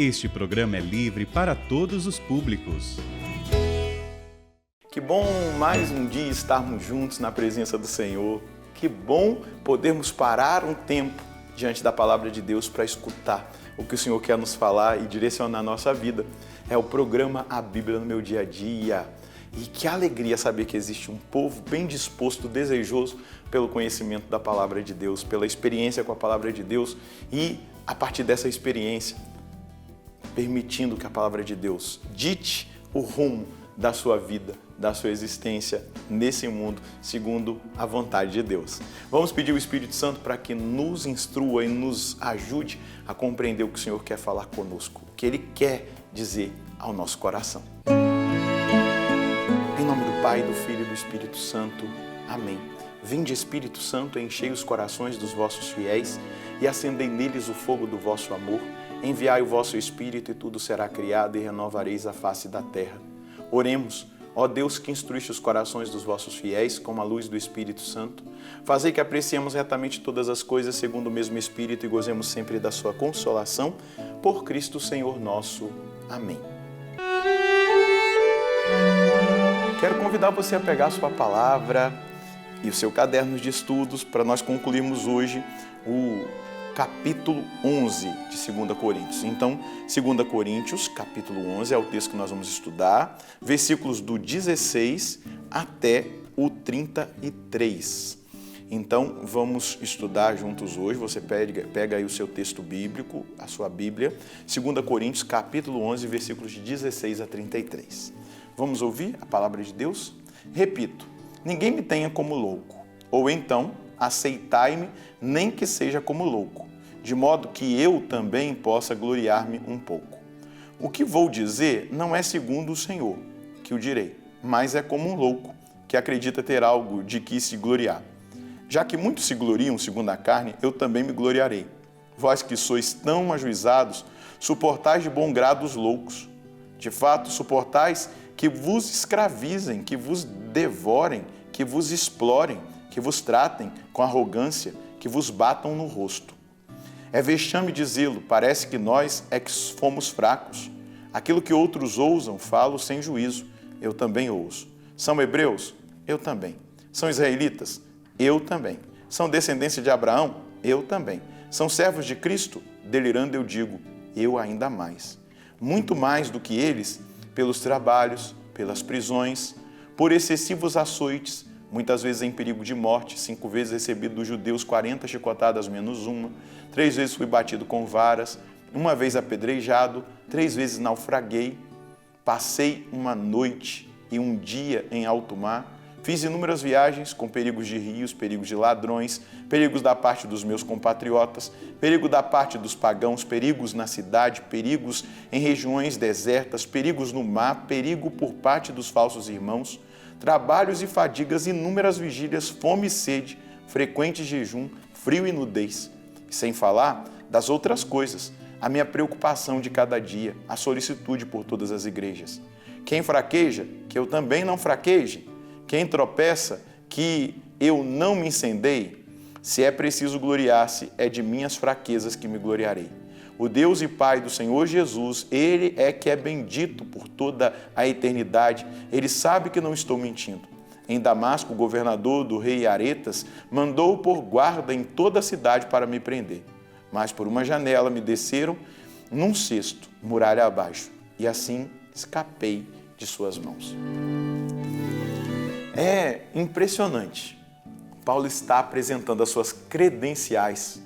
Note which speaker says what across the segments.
Speaker 1: Este programa é livre para todos os públicos.
Speaker 2: Que bom mais um dia estarmos juntos na presença do Senhor. Que bom podermos parar um tempo diante da palavra de Deus para escutar o que o Senhor quer nos falar e direcionar a nossa vida. É o programa A Bíblia no Meu Dia a Dia. E que alegria saber que existe um povo bem disposto, desejoso pelo conhecimento da palavra de Deus, pela experiência com a palavra de Deus e, a partir dessa experiência, permitindo que a palavra de Deus dite o rumo da sua vida, da sua existência nesse mundo, segundo a vontade de Deus. Vamos pedir o Espírito Santo para que nos instrua e nos ajude a compreender o que o Senhor quer falar conosco, o que Ele quer dizer ao nosso coração. Em nome do Pai, do Filho e do Espírito Santo. Amém. Vinde, Espírito Santo, enchei os corações dos vossos fiéis e acendei neles o fogo do vosso amor. Enviai o vosso Espírito e tudo será criado e renovareis a face da terra. Oremos, ó Deus que instruíste os corações dos vossos fiéis com a luz do Espírito Santo. Fazei que apreciemos retamente todas as coisas segundo o mesmo Espírito e gozemos sempre da sua consolação. Por Cristo Senhor nosso. Amém. Quero convidar você a pegar a sua palavra e o seu caderno de estudos para nós concluirmos hoje o capítulo 11 de 2 Coríntios. Então, 2 Coríntios, capítulo 11, é o texto que nós vamos estudar, versículos do 16 até o 33. Então, vamos estudar juntos hoje. Você pega aí o seu texto bíblico, a sua Bíblia, 2 Coríntios, capítulo 11, versículos de 16 a 33. Vamos ouvir a palavra de Deus? Repito, ninguém me tenha como louco, ou então aceitai-me, nem que seja como louco, de modo que eu também possa gloriar-me um pouco. O que vou dizer não é segundo o Senhor, que o direi, mas é como um louco, que acredita ter algo de que se gloriar. Já que muitos se gloriam segundo a carne, eu também me gloriarei. Vós que sois tão ajuizados, suportais de bom grado os loucos. De fato, suportais que vos escravizem, que vos devorem, que vos explorem, que vos tratem com arrogância, que vos batam no rosto. É vexame dizê-lo, parece que nós é que fomos fracos. Aquilo que outros ousam, falo sem juízo, eu também ouso. São hebreus? Eu também. São israelitas? Eu também. São descendência de Abraão? Eu também. São servos de Cristo? Delirando eu digo, eu ainda mais. Muito mais do que eles, pelos trabalhos, pelas prisões, por excessivos açoites, muitas vezes em perigo de morte, 5 vezes recebido dos judeus 40 chicotadas menos uma, 3 vezes fui batido com varas, 1 vez apedrejado, 3 vezes naufraguei, passei uma noite e um dia em alto mar, fiz inúmeras viagens com perigos de rios, perigos de ladrões, perigos da parte dos meus compatriotas, perigo da parte dos pagãos, perigos na cidade, perigos em regiões desertas, perigos no mar, perigo por parte dos falsos irmãos, trabalhos e fadigas, inúmeras vigílias, fome e sede, frequente jejum, frio e nudez. E sem falar das outras coisas, a minha preocupação de cada dia, a solicitude por todas as igrejas. Quem fraqueja, que eu também não fraqueje. Quem tropeça, que eu não me incendeie. Se é preciso gloriar-se, é de minhas fraquezas que me gloriarei. O Deus e Pai do Senhor Jesus, Ele é que é bendito por toda a eternidade. Ele sabe que não estou mentindo. Em Damasco, o governador do rei Aretas mandou pôr guarda em toda a cidade para me prender. Mas por uma janela me desceram num cesto, muralha abaixo, e assim escapei de suas mãos. É impressionante. Paulo está apresentando as suas credenciais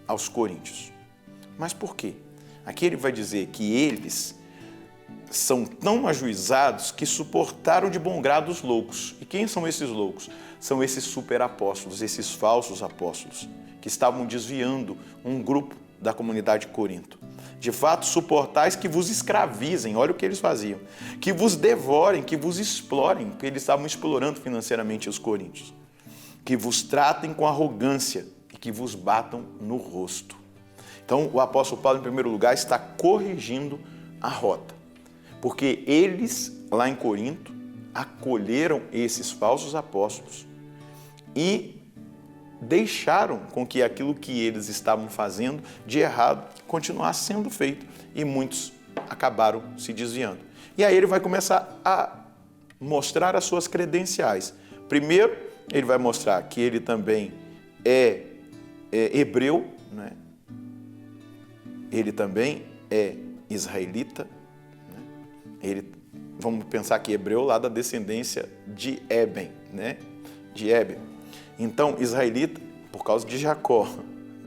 Speaker 2: aos coríntios. Mas por quê? Aqui ele vai dizer que eles são tão ajuizados que suportaram de bom grado os loucos. E quem são esses loucos? São esses superapóstolos, esses falsos apóstolos, que estavam desviando um grupo da comunidade de Corinto. De fato, suportais que vos escravizem, olha o que eles faziam, que vos devorem, que vos explorem, porque eles estavam explorando financeiramente os coríntios, que vos tratem com arrogância e que vos batam no rosto. Então, o apóstolo Paulo, em primeiro lugar, está corrigindo a rota, porque eles, lá em Corinto, acolheram esses falsos apóstolos e deixaram com que aquilo que eles estavam fazendo de errado continuasse sendo feito e muitos acabaram se desviando. E aí ele vai começar a mostrar as suas credenciais. Primeiro, ele vai mostrar que ele também é hebreu, né? Ele também é israelita, né? Vamos pensar que hebreu lá da descendência de Eben, né? De Eben. Então, israelita, por causa de Jacó,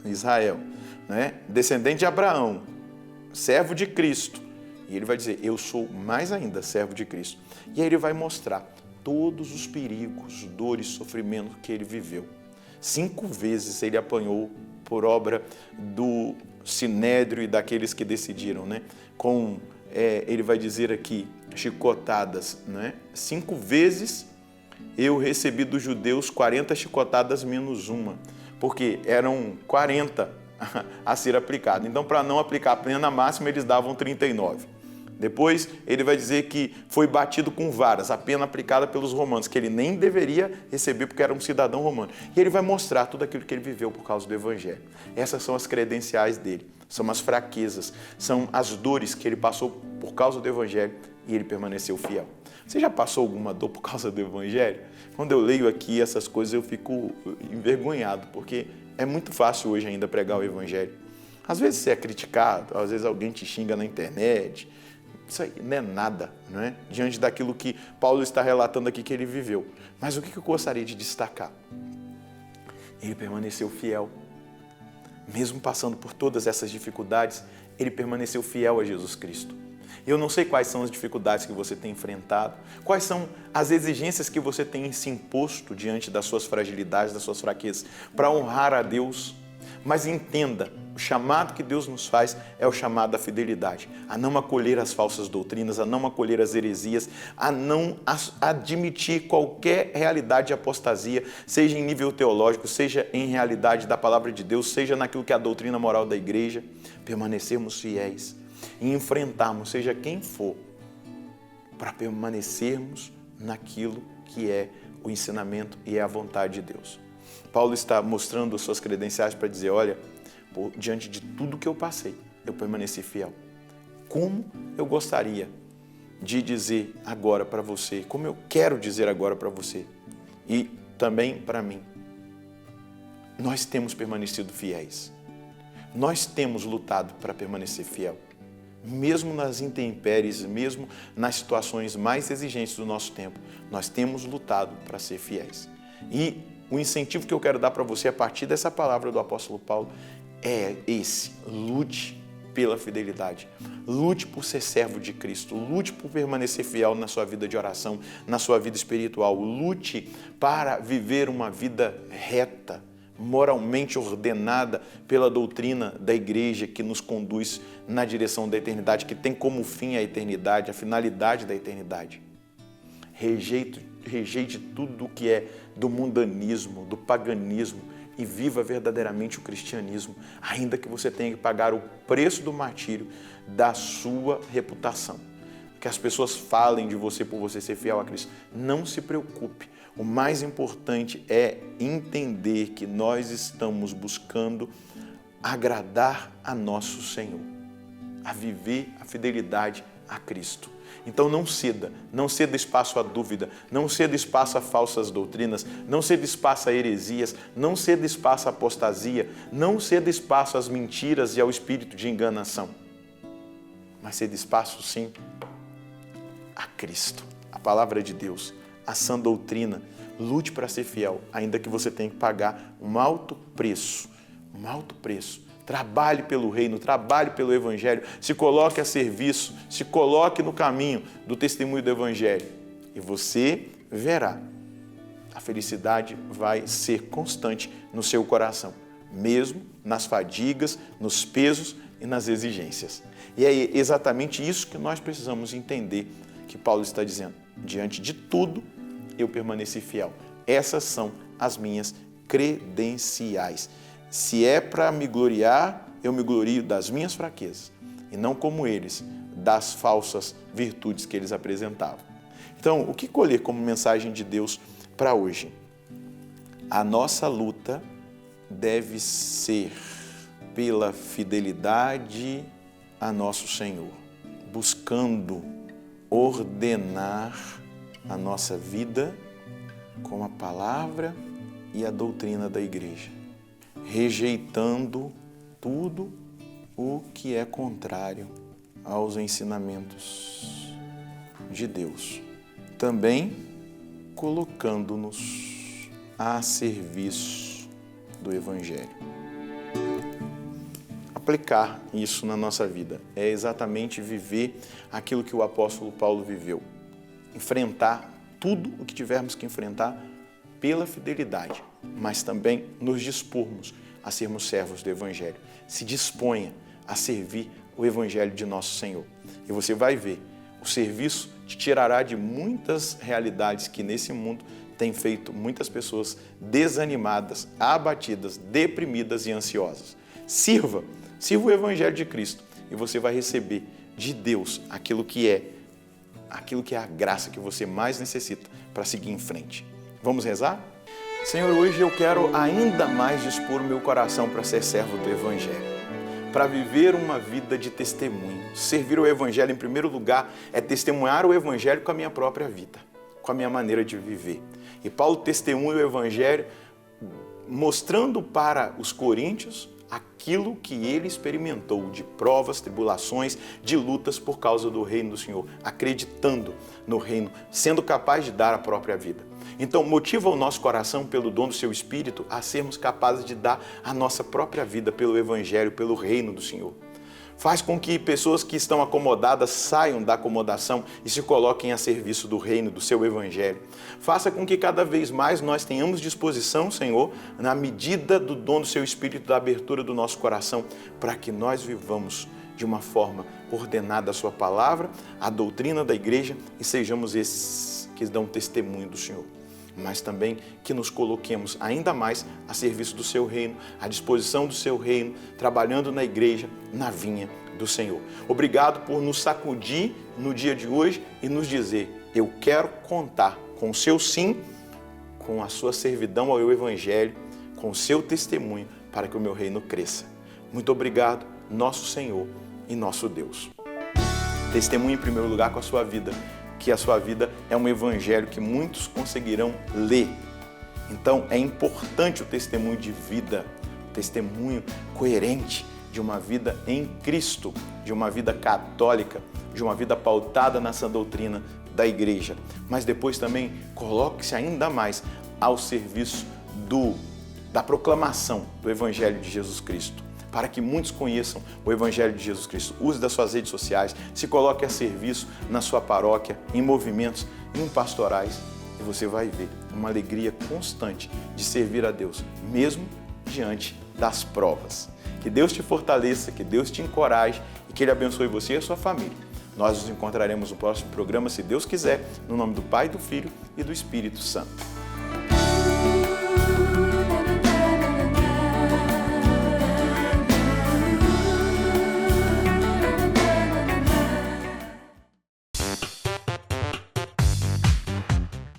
Speaker 2: Israel, né? Descendente de Abraão, servo de Cristo. E ele vai dizer, eu sou mais ainda servo de Cristo. E aí ele vai mostrar todos os perigos, dores, sofrimentos que ele viveu. 5 vezes ele apanhou por obra do Sinédrio e daqueles que decidiram, né? Ele vai dizer aqui, chicotadas, né? 5 vezes eu recebi dos judeus 40 chicotadas menos uma, porque eram 40 a ser aplicado. Então, para não aplicar a pena máxima, eles davam 39. Depois, ele vai dizer que foi batido com varas, a pena aplicada pelos romanos, que ele nem deveria receber porque era um cidadão romano. E ele vai mostrar tudo aquilo que ele viveu por causa do Evangelho. Essas são as credenciais dele, são as fraquezas, são as dores que ele passou por causa do Evangelho e ele permaneceu fiel. Você já passou alguma dor por causa do Evangelho? Quando eu leio aqui essas coisas, eu fico envergonhado, porque é muito fácil hoje ainda pregar o Evangelho. Às vezes você é criticado, às vezes alguém te xinga na internet. Isso aí não é nada, não é? Diante daquilo que Paulo está relatando aqui que ele viveu. Mas o que eu gostaria de destacar? Ele permaneceu fiel. Mesmo passando por todas essas dificuldades, ele permaneceu fiel a Jesus Cristo. Eu não sei quais são as dificuldades que você tem enfrentado, quais são as exigências que você tem se imposto diante das suas fragilidades, das suas fraquezas, para honrar a Deus. Mas entenda, o chamado que Deus nos faz é o chamado à fidelidade, a não acolher as falsas doutrinas, a não acolher as heresias, a não admitir qualquer realidade de apostasia, seja em nível teológico, seja em realidade da palavra de Deus, seja naquilo que é a doutrina moral da igreja, permanecermos fiéis e enfrentarmos, seja quem for, para permanecermos naquilo que é o ensinamento e é a vontade de Deus. Paulo está mostrando as suas credenciais para dizer, olha, diante de tudo que eu passei, eu permaneci fiel. Como eu gostaria de dizer agora para você, como eu quero dizer agora para você e também para mim, nós temos permanecido fiéis. Nós temos lutado para permanecer fiel. Mesmo nas intempéries, mesmo nas situações mais exigentes do nosso tempo, nós temos lutado para ser fiéis. E o incentivo que eu quero dar para você a partir dessa palavra do apóstolo Paulo é esse: lute pela fidelidade, lute por ser servo de Cristo, lute por permanecer fiel na sua vida de oração, na sua vida espiritual, lute para viver uma vida reta, moralmente ordenada pela doutrina da igreja que nos conduz na direção da eternidade, que tem como fim a eternidade, a finalidade da eternidade. Rejeite tudo o que é do mundanismo, do paganismo e viva verdadeiramente o cristianismo, ainda que você tenha que pagar o preço do martírio da sua reputação. Que as pessoas falem de você por você ser fiel a Cristo. Não se preocupe. O mais importante é entender que nós estamos buscando agradar a nosso Senhor, a viver a fidelidade a Cristo. Então não ceda espaço à dúvida, não ceda espaço a falsas doutrinas, não ceda espaço a heresias, não ceda espaço à apostasia, não ceda espaço às mentiras e ao espírito de enganação. Mas ceda espaço, sim, a Cristo, a palavra de Deus, a sã doutrina. Lute para ser fiel, ainda que você tenha que pagar um alto preço, Trabalhe pelo reino, trabalhe pelo Evangelho, se coloque a serviço, se coloque no caminho do testemunho do Evangelho e você verá. A felicidade vai ser constante no seu coração, mesmo nas fadigas, nos pesos e nas exigências. E é exatamente isso que nós precisamos entender que Paulo está dizendo. Diante de tudo, eu permaneci fiel. Essas são as minhas credenciais. Se é para me gloriar, eu me glorio das minhas fraquezas e não como eles, das falsas virtudes que eles apresentavam. Então, o que colher como mensagem de Deus para hoje? A nossa luta deve ser pela fidelidade a nosso Senhor, buscando ordenar a nossa vida com a palavra e a doutrina da igreja, rejeitando tudo o que é contrário aos ensinamentos de Deus. Também colocando-nos a serviço do Evangelho. Aplicar isso na nossa vida é exatamente viver aquilo que o apóstolo Paulo viveu. Enfrentar tudo o que tivermos que enfrentar pela fidelidade, mas também nos dispormos a sermos servos do Evangelho. Se disponha a servir o Evangelho de nosso Senhor. E você vai ver, o serviço te tirará de muitas realidades que nesse mundo tem feito muitas pessoas desanimadas, abatidas, deprimidas e ansiosas. Sirva o Evangelho de Cristo e você vai receber de Deus aquilo que é a graça que você mais necessita para seguir em frente. Vamos rezar? Senhor, hoje eu quero ainda mais dispor o meu coração para ser servo do Evangelho, para viver uma vida de testemunho. Servir o Evangelho, em primeiro lugar, é testemunhar o Evangelho com a minha própria vida, com a minha maneira de viver. E Paulo testemunha o Evangelho mostrando para os coríntios aquilo que ele experimentou de provas, tribulações, de lutas por causa do reino do Senhor, acreditando no reino, sendo capaz de dar a própria vida. Então, motiva o nosso coração, pelo dom do seu Espírito, a sermos capazes de dar a nossa própria vida pelo Evangelho, pelo reino do Senhor. Faz com que pessoas que estão acomodadas saiam da acomodação e se coloquem a serviço do reino, do seu Evangelho. Faça com que cada vez mais nós tenhamos disposição, Senhor, na medida do dom do seu Espírito, da abertura do nosso coração, para que nós vivamos de uma forma ordenada a sua palavra, a doutrina da igreja e sejamos esses que dão testemunho do Senhor. Mas também que nos coloquemos ainda mais a serviço do seu reino, à disposição do seu reino, trabalhando na igreja, na vinha do Senhor. Obrigado por nos sacudir no dia de hoje e nos dizer: eu quero contar com o seu sim, com a sua servidão ao Evangelho, com o seu testemunho para que o meu reino cresça. Muito obrigado, nosso Senhor e nosso Deus. Testemunhe em primeiro lugar com a sua vida, que a sua vida é um evangelho que muitos conseguirão ler. Então, é importante o testemunho de vida, o testemunho coerente de uma vida em Cristo, de uma vida católica, de uma vida pautada na sã doutrina da igreja. Mas depois também coloque-se ainda mais ao serviço da proclamação do Evangelho de Jesus Cristo, para que muitos conheçam o Evangelho de Jesus Cristo. Use das suas redes sociais, se coloque a serviço na sua paróquia, em movimentos, em pastorais, e você vai ver uma alegria constante de servir a Deus, mesmo diante das provas. Que Deus te fortaleça, que Deus te encoraje e que Ele abençoe você e a sua família. Nós nos encontraremos no próximo programa, se Deus quiser, no nome do Pai, do Filho e do Espírito Santo.